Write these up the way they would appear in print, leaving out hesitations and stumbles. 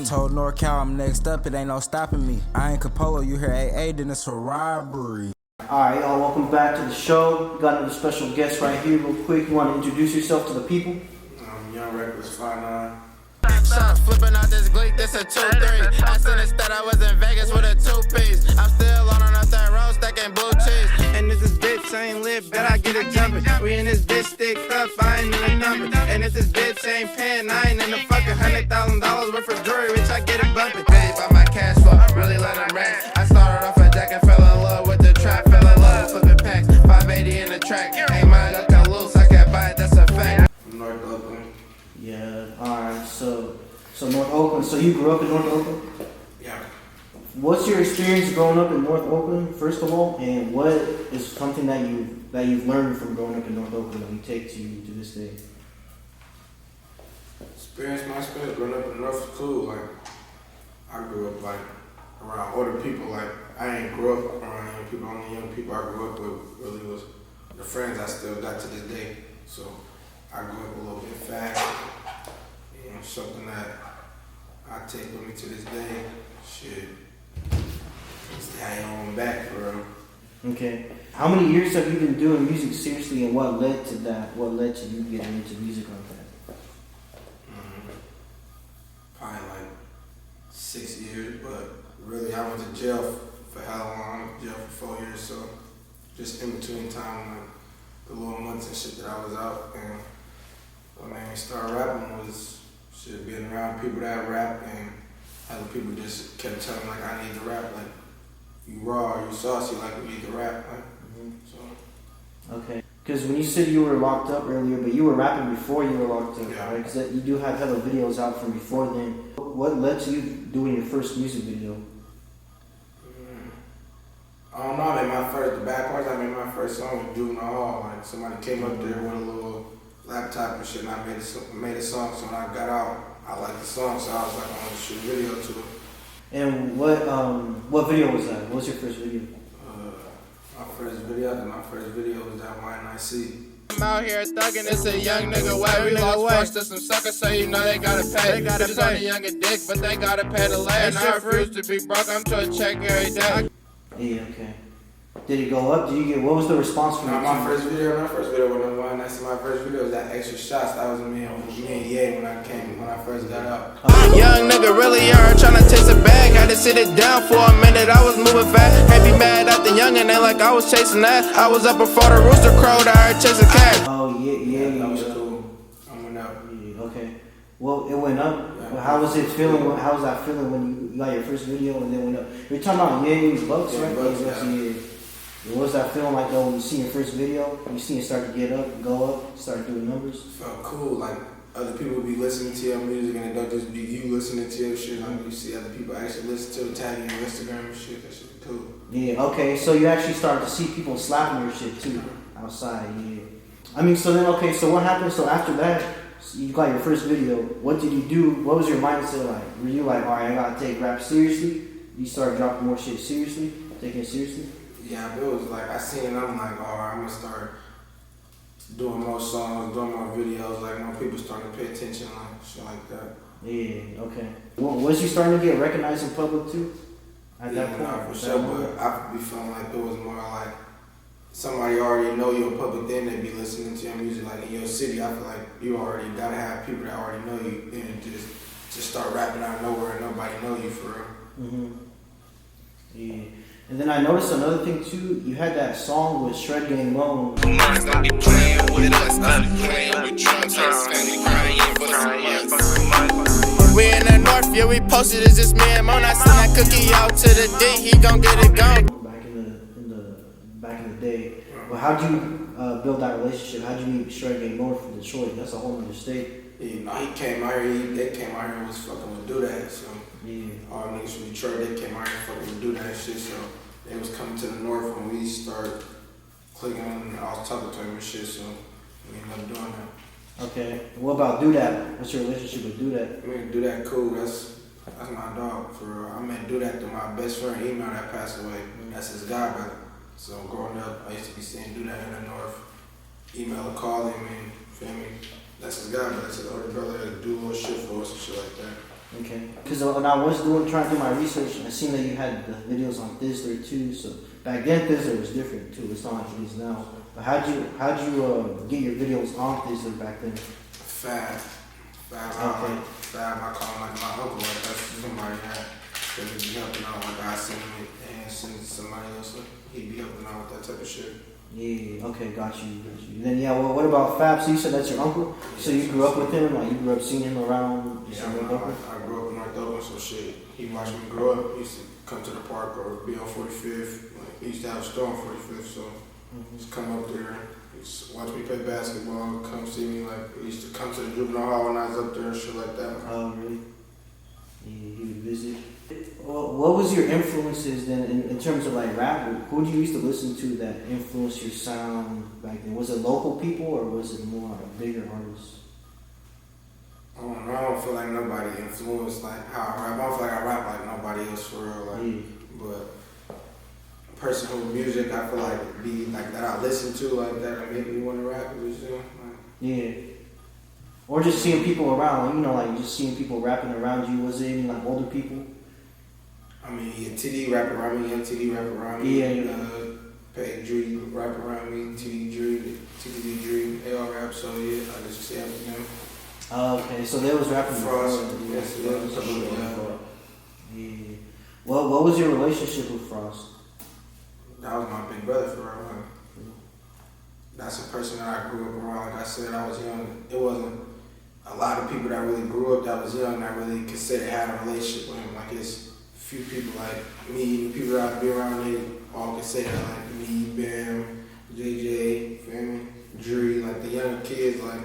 Told NorCal I'm next up, it ain't no stopping me. I ain't Capolo, you hear AA, then it's a robbery. Alright, y'all, welcome back to the show. We got another special guest right here real quick. You want to introduce yourself to the people? YoungReckless59. Shots flipping out this Gleek, this a 2-3. I seen it that I was in Vegas with a 2-piece. I'm still on and off that road, stacking blue cheese. And if this bitch ain't lit, bet I get it jumping. We in this bitch sticked up, I ain't in the number. And if this bitch ain't paying, I ain't in the fucking $100,000 worth of jewelry, bitch, I get it bumping. Paid by my cash flow, really let them rant. I started off a jack and fell in love with the trap, fell in love, flipping packs, 580 in the track. Ain't mine looking loose, I can't buy it, that's a fact. North Oakland. Yeah, alright, so North Oakland. So you grew up in North Oakland? Yeah. What's your experience growing up in North Oakland, first of all, and what is something that you've learned from growing up in North Oakland that you take to you to this day? My experience growing up in North was cool. Like, I grew up like around older people. Like, I ain't grew up around young people. Only young people I grew up with really was the friends I still got to this day. So I grew up a little bit fast. You know, something that I take with me to this day. Shit, stay on back for real. Okay. How many years have you been doing music seriously, and what led to that? What led to you getting into music like that? Probably like 6 years, but really I went to jail for how long? I went to jail for 4 years, so just in between time, like the little months and shit that I was out, and what made me start rapping was shit, being around people that rap, and other people just kept telling me like I need to rap, like you raw, you saucy, like you need to rap, like so. Okay. Because when you said you were locked up earlier, but you were rapping before you were locked up, Yeah. right? Because you do have hella videos out from before then. What led to you doing your first music video? I don't know, I made the bad parts, I made my first song with Juvenile Hall. Like somebody came up there with a little laptop and shit, and I made a song. So when I got out, I liked the song, so I was like, I want to shoot a video to it. And what video was that? What was your first video? My first video was that YNIC. I'm out here thugging, it's a young nigga way. We lost force to some suckers, so you know they gotta pay. Bitches on the younger dick, but they gotta pay the lay. And I refuse to be broke, I'm trying to check every day. Yeah, okay. Did it go up? What was the response from you? My first video was the YNIC. My first video was that Extra Shots. That was me and Ye when I first got out. Young nigga really hard, tryna taste a bag. Had to sit it down for a minute, I was moving fast. Can't be mad at the youngin', they like I was chasing that. I was up before the rooster crowed, I heard chasing cat. Oh, yeah. That was cool. I went up. Yeah, okay. Well, it went up. Yeah. Well, how was it feeling? How was that feeling when you got your first video and then went up? You're talking about Bucks, right? Bucks, yeah. What was that feeling like though when you see your first video? You see it start to get up, go up, start doing numbers? It felt cool. Like other people be listening to your music and it don't just be you listening to your shit. Like you see other people actually listen to it, tagging your Instagram and shit. That shit cool. Yeah. Okay. So you actually started to see people slapping your shit too outside. Yeah. I mean, so then okay. So what happened? So after that, you got your first video. What did you do? What was your mindset like? Were you like, all right, I gotta take rap seriously? You started dropping more shit seriously, taking it seriously? Yeah, it was like I seen it. I'm like, oh, I'm gonna start doing more songs, doing more videos. Like more people starting to pay attention, like shit like that. Yeah. Okay. Well, was you starting to get recognized in public too? At that point, no, for sure. But I be feeling like it was more like somebody already know you in public, then they be listening to your music. Like in your city, I feel like you already gotta have people that already know you, and just start rapping out of nowhere and nobody know you for real. Yeah. And then I noticed another thing too, you had that song with Shred Gang Loan. We in the north, yeah, we posted, it's just me and Mon. I send that cookie out to the D, he gon' get it gone. Back in the day. Well, how'd you build that relationship? How'd you meet Shred Gang Loan from Detroit? That's a whole other state. Yeah, he came out here, they came out here and was fucking with Do That, so yeah. All niggas from Detroit, they came out here and fucking with Do That shit, so they was coming to the north when we started clicking and I was talking to him and shit, so we ended up doing that. Okay. What about Do That? What's your relationship with Do That? I mean, Do That cool, that's my dog, for real. I met Do That through my best friend email that passed away. That's his guy, brother. So growing up, I used to be seeing Do That in the north. Email or call him and feel me. That's his guy, but that's his older brother that do little shit for us and shit like that. Okay. Because when I was trying to do my research, I seen that you had the videos on Thizzler too. So back then Thizzler was different too. It's not like it is now. But how'd you get your videos on Thizzler back then? Fab. Okay. Fab, I call him like my uncle. Like that's somebody that could be helping out. Like I send him and send it to somebody else. Like, he'd be helping out with that type of shit. Yeah, okay, got you. And then, yeah, well, what about Fab? So you said that's your uncle? So you grew up with him? Like, you grew up seeing him around? Yeah, I grew up in North Oakland, so shit. He watched me grow up. He used to come to the park or be on 45th. Like, he used to have a store on 45th, so just come up there. He used to watch me play basketball, come see me. Like, he used to come to the juvenile hall when I was up there and shit like that. Oh, really? Yeah, he would visit. Well, what was your influences then in terms of like rap? Who did you used to listen to that influenced your sound back then? Was it local people or was it more like bigger artists? I don't feel like nobody influenced like how I rap. I don't feel like I rap like nobody else for real. Like, but personal music, I feel like be like that I listen to like that make me want to rap. You know? Like, yeah. Or just seeing people around, like, you know, like just seeing people rapping around you. Was it any like older people? I mean, TD rap around me, TD rap around me. Yeah. Pay Drew rap around me, TD Drew, they all rap. So yeah, I just see them. Okay, so they was rapping Frost. before. Yes, yeah. Well, what was your relationship with Frost? That was my big brother for real. That's a person that I grew up around. Like I said, I was young. It wasn't a lot of people that really grew up that was young that really could say they had a relationship with him. Like it's few people like me, the people that I be around, they all can say that, like me, Bam, JJ, family, Dre, like the younger kids, like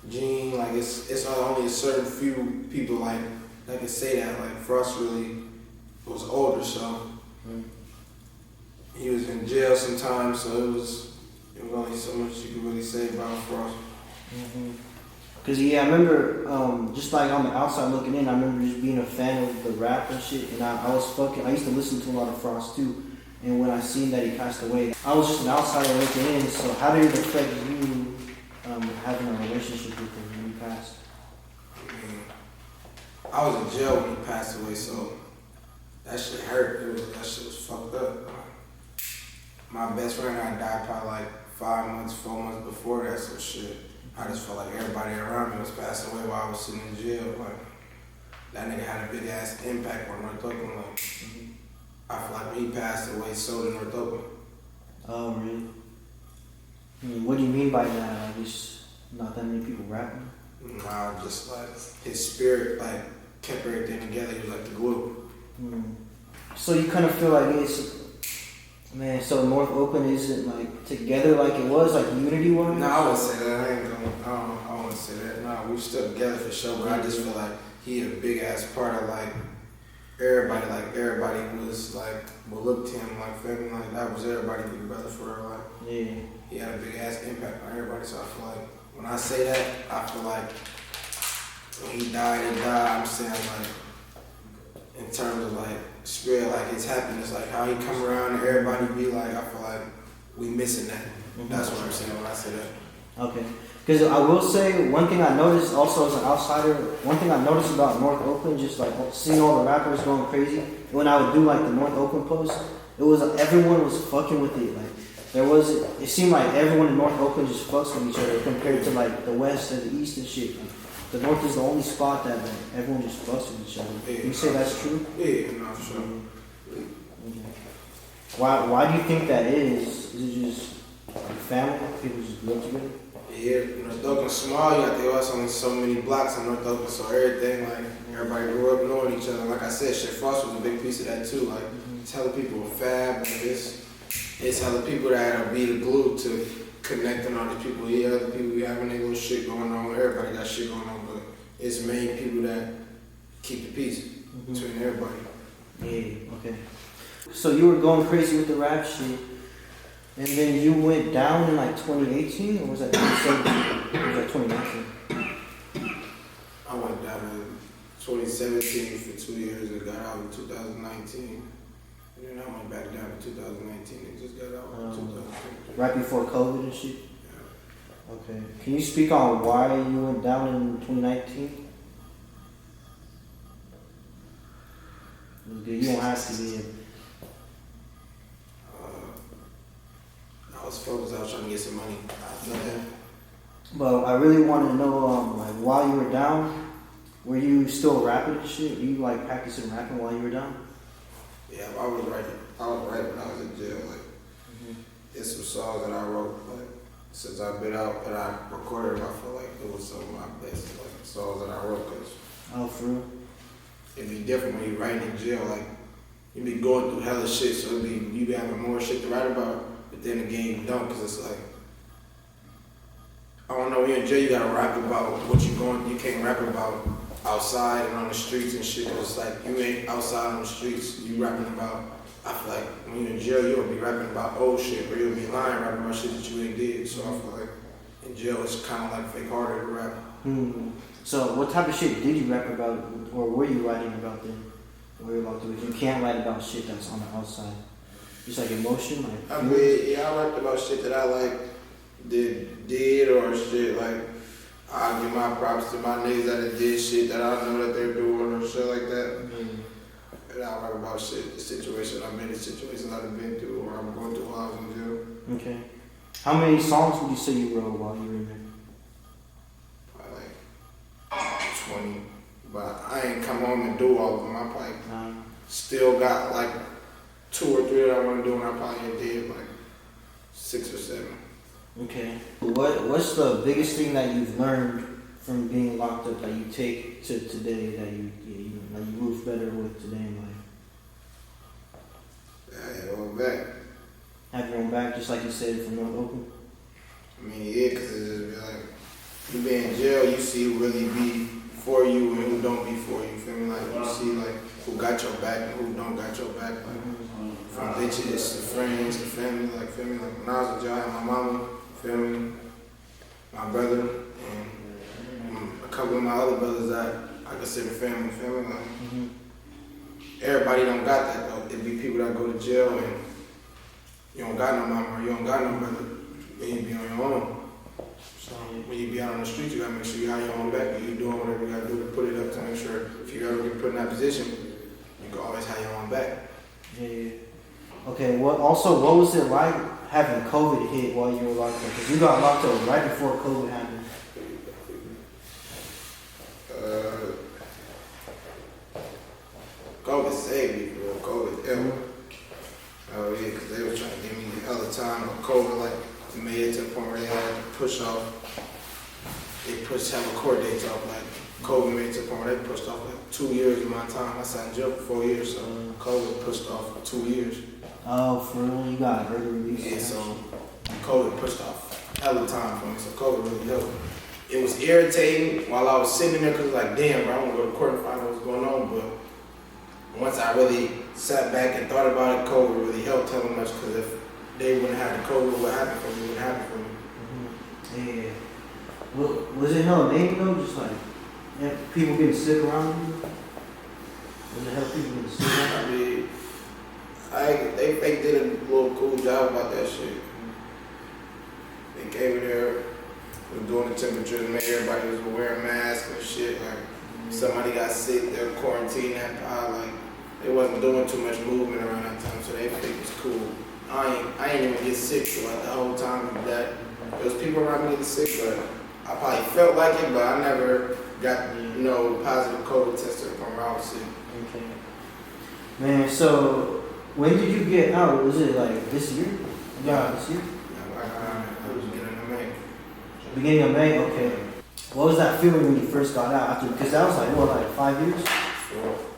Gene, like it's only a certain few people like that can say that. Like Frost really was older, so he was in jail sometimes, so it was only so much you could really say about Frost. Cause yeah, I remember just like on the outside looking in, I remember just being a fan of the rap and shit. And I used to listen to a lot of Frost too. And when I seen that he passed away, I was just an outsider looking in. So how did it affect you having a relationship with him when he passed? I mean, I was in jail when he passed away, so that shit hurt. That shit was fucked up. My best friend and I died probably like 4 months before that, so shit. I just felt like everybody around me was passing away while I was sitting in jail. Like, that nigga had a big ass impact on North Oakland. Like, I feel like when he passed away, so did North Oakland. Oh, really? I mean, what do you mean by that? I guess not that many people rapping? Nah, just like his spirit, like, kept everything together. He was like the glue. So you kind of feel like it's, man, so North Oakland isn't like together like it was, like unity wise? No, I wouldn't say that. I wouldn't say that. No, we still together for sure, but I just feel like he a big ass part of like everybody. Like everybody was like, well, look to him like family. Like that was everybody big brother for her. Like he had a big ass impact on everybody. So I feel like when I say that, I feel like when he died. I'm saying like in terms of like spirit, like his happiness, like how he come around and everybody be like, I feel like we missing that. That's what I'm saying when I say that. Okay. Because I will say, one thing I noticed also as an outsider, one thing I noticed about North Oakland, just like seeing all the rappers going crazy, when I would do like the North Oakland post, it was everyone was fucking with it. Like it seemed like everyone in North Oakland just fucks with each other compared to like the West and the East and shit. Like, the North is the only spot that like, everyone just fucks with each other. Yeah, you say that's true? Yeah, no, for sure. Why do you think that is? Is it just like family? People just live together? Yeah, North Oakland small. There was only so many blocks in North Oakland, so everything like everybody grew up knowing each other. Like I said, shit, Frost was a big piece of that too. Like telling people were fab, like it's telling people that be the glue to connecting all these people. Yeah, other people be having their little shit going on. Everybody got shit going on, but it's main people that keep the peace between everybody. Yeah. Okay. So you were going crazy with the rap shit. And then you went down in like 2018, or was that 2017? Or was that 2019? I went down in 2017 for 2 years and got out in 2019. And then I went back down in 2019 and just got out in 2020. Right before COVID and shit? Yeah. Okay. Can you speak on why you went down in 2019? It was good. You don't have to be. I was focused. I was trying to get some money. I feel that. But I really want to know, like, while you were down, were you still rapping and shit? Were you like practicing rapping while you were down? Yeah, I was writing. I was writing when I was in jail. Like, it's some songs that I wrote. Like, since I've been out, and I recorded them, I feel like it was some of my best like songs that I wrote. Cause Oh, for real? it'd be different when you writing in jail. Like, you be going through hella shit, so you be having more shit to write about. But then again, you don't, cause it's like, I don't know, when you're in jail, you gotta rap about what you going. You can't rap about outside and on the streets and shit. Cause it's like you ain't outside on the streets. You rapping about. I feel like when you're in jail, you'll be rapping about old shit, or you'll be lying rapping about shit that you ain't did. So I feel like in jail, it's kind of like fake harder to rap. So what type of shit did you rap about, or were you writing about then? What were you about to do? You can't write about shit that's on the outside. Just like emotion, like. I mean, yeah, I rapped about shit that I like did or shit like. I give my props to my niggas that did shit that I know that they're doing or shit like that. And I rap about shit, the situation I'm in, the situations I've been through or I'm going through while I was in jail. Okay. How many songs would you say you wrote while you were in there? Probably like 20. But I ain't come home and do all of them. I probably still got like 2 or 3 that I want to do, and I probably did like 6 or 7. Okay. What's the biggest thing that you've learned from being locked up that you take to today that you move better with today in life? I had going back. Have your own back, just like you said from North Oakland? I mean, yeah, because it's just be like, you be in jail, you see who really be for you and who don't be for you, feel me? Like, you see, like, who got your back and who don't got your back. Like, from bitches to friends to family, like, feel me? Like, when I was in jail, I had my mama, feel me? My brother, and a couple of my other brothers that I consider family, feel me? Like, everybody don't got that, though. It be people that go to jail and you don't got no mama or you don't got no brother, then you be on your own. So when you be out on the street, you gotta make sure you have your own back and you doing whatever you gotta do to put it up to make sure if you ever get put in that position, you can always have your own back. Yeah. Okay, what was it like having COVID hit while you were locked up? Because you got locked up right before COVID happened. COVID saved me, bro. COVID helped. Oh yeah, because they were trying to give me hella time, but COVID like made it to the point where they had to push off. They have a court dates off. Like COVID made it to the point where they pushed off like 2 years of my time. I sat in jail for 4 years, so COVID pushed off 2 years. Oh, for real? You got early release? Yeah, so COVID pushed off hella time for me, so COVID really helped. It was irritating while I was sitting there because like, damn, bro, I want to go to court and find out what's going on, but once I really sat back and thought about it, COVID really helped hella much because if they wouldn't have the COVID, what happened for me wouldn't happen for me. Yeah. Well, was it hella main though? Just like people getting sick around you? Was it hella people getting sick around you? I mean, they did a little cool job about that shit. They came in there, was doing the temperatures, made everybody was wearing masks and shit. Like, somebody got sick, they were quarantining that pod. Like, they wasn't doing too much movement around that time, so they think it was cool. I ain't even get sick throughout the whole time of that. There was people around me getting sick, but I probably felt like it, but I never got, positive COVID tested from where I was sick. Okay. Man, so when did you get out? Was it like this year? Yeah, this year? Yeah, it was beginning of May. Beginning of May? Okay. What was that feeling when you first got out? After, because that was like, what, like 5 years?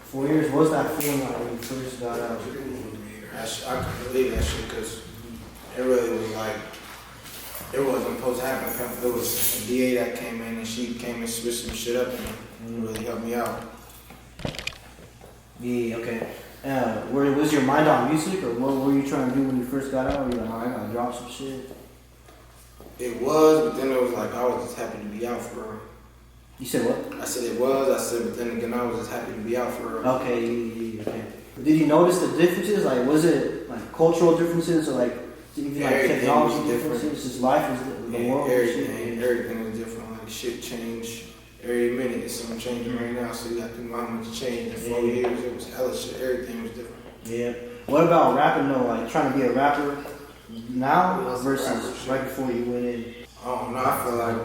4 years? What was that feeling like when you first got out? I couldn't believe that shit because it really was like, it wasn't supposed to happen. It was a DA that came in and she came and switched some shit up and really helped me out. Yeah, okay. Was your mind on music or what were you trying to do when you first got out? Were you like, I gotta drop some shit? It was, but then it was like, I was just happy to be out for real. You said what? I said it was, but then again, I was just happy to be out for real. Okay, okay. Did you notice the differences? Like, was it like cultural differences or like even like technology differences? Just life was the world. Everything was different. Like shit changed every minute it's something changing right now. So you got to think about how much changed in 4 years. It was hella shit. Everything was different. Yeah. What about rapping though? Like trying to be a rapper now versus right before you went in? I don't know. I feel like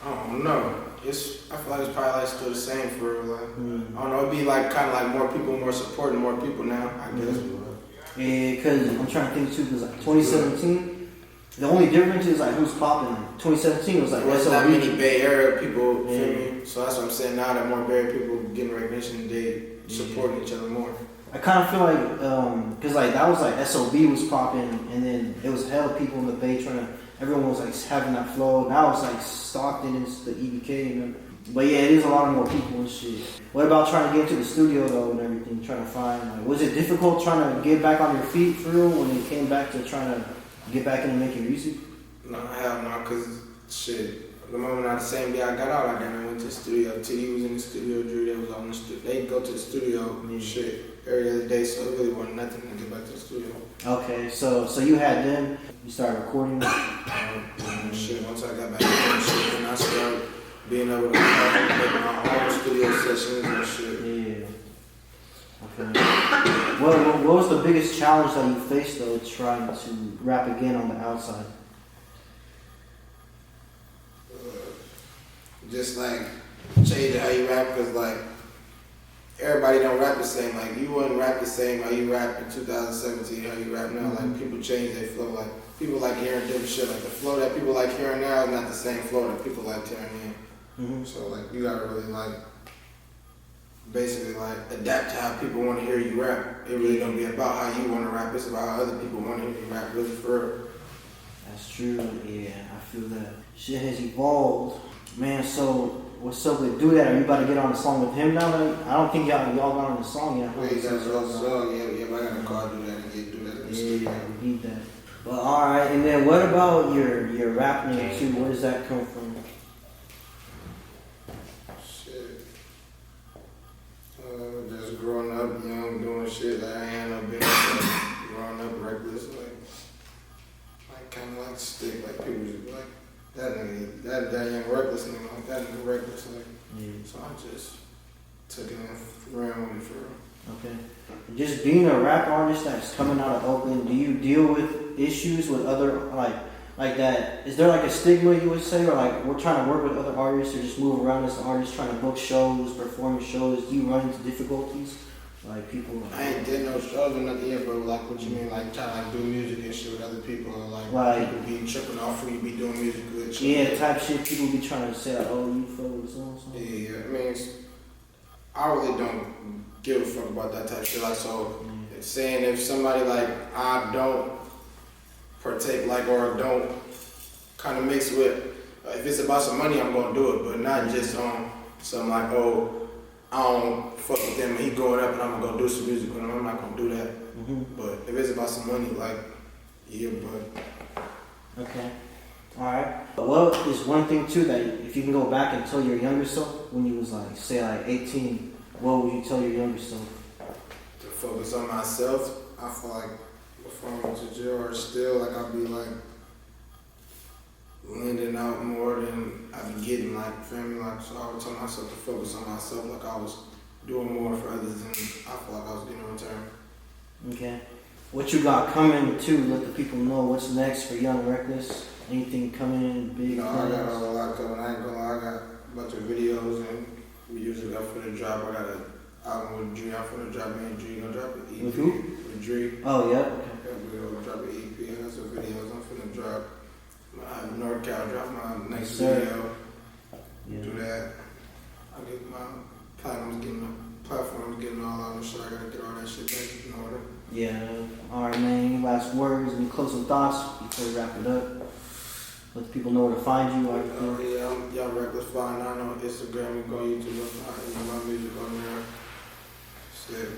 I don't know. I feel like it's probably like still the same for real. Like, I don't know. It'd be like kind of like more people, more support, and more people now. I guess. Yeah, because I'm trying to think too. Because like 2017, the only difference is like who's popping. Like 2017 was like There wasn't that SOB. many Bay Area people. Feel me? So that's what I'm saying. Now that more Bay Area people getting recognition, they supporting each other more. I kind of feel like, because like that was like SOB was popping, and then it was hella people in the Bay trying to. Everyone was like having that flow. Now it's like Stockton and the EBK, you know. But yeah, it is a lot of more people and shit. What about trying to get into the studio though and everything? Trying to find like, was it difficult trying to get back on your feet for real when you came back to trying to get back into making music? No, hell no, cause shit. The moment the same day I got out, I went to the studio. TD was in the studio, Drew, they was on the studio. They go to the studio, shit, every other day, so it really wasn't nothing to get back to the studio. Okay, so you had them, you started recording. Shit, once I got back to shit, then I started being able to make my own studio sessions and shit. Yeah. Okay. What was the biggest challenge that you faced though, trying to rap again on the outside? Just like changing how you rap, cause like everybody don't rap the same. Like you wouldn't rap the same how you rap in 2017, how you rap now. Like people change their flow. Like people like hearing different shit. Like the flow that people like hearing now is not the same flow that people like hearing in. So like you gotta really like basically like adapt to how people want to hear you rap. It really don't be about how you want to rap. It's about how other people want to hear you rap. Really for real. That's true. Yeah, I feel that. Shit has evolved. Man, so what's up with Do That? Are you about to get on the song with him now? Like, I don't think y'all got on the song yet. Wait, that's also yeah, I gotta call Do That and get Do That. Yeah, we need that. But alright, and then what about your rap name too? Where does that come from? Shit. Just growing up young, doing shit that I ain't no business. Like, growing up reckless, like kind of like stick, like people just like. That nigga, that young reckless nigga, like that nigga reckless, like. So I just took it and ran with it for real. Okay. Just being a rap artist that's coming out of Oakland, do you deal with issues with other like that? Is there like a stigma you would say, or like we're trying to work with other artists or just move around as an artist, trying to book shows, perform shows? Do you run into difficulties? Like people. I ain't did no shows or nothing yet, but like what you mean, like trying to like do music and shit with other people, or like people be tripping off who you be doing music with. Yeah, type shit. People be trying to say like, oh, you fuck with so and so. Yeah, I mean, I really don't give a fuck about that type of shit. Like, so it's saying if somebody like I don't partake like or don't kind of mix with, if it's about some money, I'm gonna do it, but not just on some like, oh, I don't fuck with them and he going up and I'm gonna go do some music with him. I'm not gonna do that. But if it's about some money, like, yeah, but. Okay. Alright. What is one thing too that if you can go back and tell your younger self when you was like, say like 18, what would you tell your younger self? To focus on myself, I feel like before I went to jail or still, like I'd be like lending out more than I'd be getting, like, family. Like, so I would tell myself to focus on myself, like I was doing more for others than I feel like I was getting in return. Okay. What you got coming too? Let the people know what's next for Young Reckless. Anything coming in big? No, I got a lot coming. I ain't gonna lie, I got a bunch of videos and we usually got for the drop. I got an album with Dre. I'm finna drop me and Dre. Gonna drop an EP. With who? With Dre. Oh yeah. Okay. Yeah, we're gonna drop an EP. I got some videos. I'm finna drop. North Cal drop my next video. Yeah. Do that. I get my platforms getting all out and shit. I gotta get all that shit back in order. Yeah. Alright, man. Any last words? Any closing thoughts before we wrap it up? Let the people know where to find you. Yeah, I'm YoungReckless59 on Instagram. You go on YouTube. My music on there. Shit.